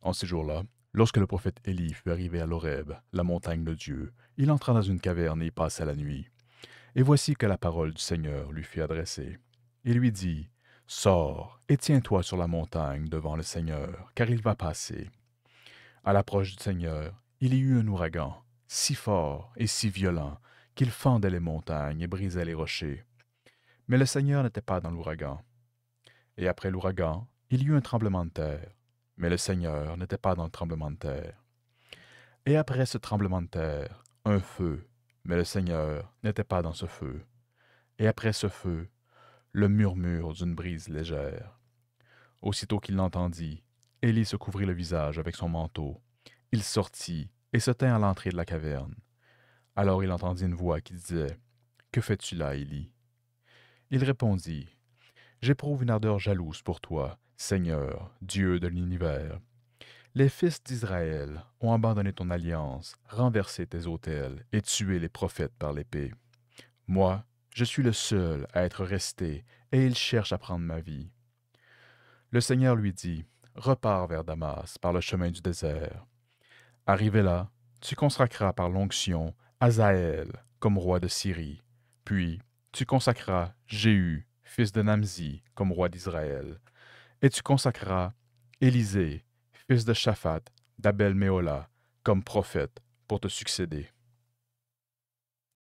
En ces jours-là, lorsque le prophète Élie fut arrivé à l'Horeb, la montagne de Dieu, il entra dans une caverne et y passa la nuit. Et voici que la parole du Seigneur lui fut adressée. Il lui dit, Sors et tiens-toi sur la montagne devant le Seigneur, car il va passer. À l'approche du Seigneur, il y eut un ouragan, si fort et si violent qu'il fendait les montagnes et brisait les rochers. Mais le Seigneur n'était pas dans l'ouragan. Et après l'ouragan, il y eut un tremblement de terre. Mais le Seigneur n'était pas dans le tremblement de terre. Et après ce tremblement de terre, un feu. Mais le Seigneur n'était pas dans ce feu. Et après ce feu, le murmure d'une brise légère. Aussitôt qu'il l'entendit, Élie se couvrit le visage avec son manteau. Il sortit et se tint à l'entrée de la caverne. Alors il entendit une voix qui disait, Que fais-tu là, Élie? Il répondit, J'éprouve une ardeur jalouse pour toi, Seigneur, Dieu de l'univers. Les fils d'Israël ont abandonné ton alliance, renversé tes autels et tué les prophètes par l'épée. Moi, je suis le seul à être resté, et ils cherchent à prendre ma vie. Le Seigneur lui dit, Repars vers Damas par le chemin du désert. Arrivé là, tu consacreras par l'onction Hazaël comme roi de Syrie. Puis, tu consacreras Jéhu, fils de Namzi, comme roi d'Israël. Et tu consacreras Élisée, fils de Shaphat, d'Abel-Méola, comme prophète, pour te succéder.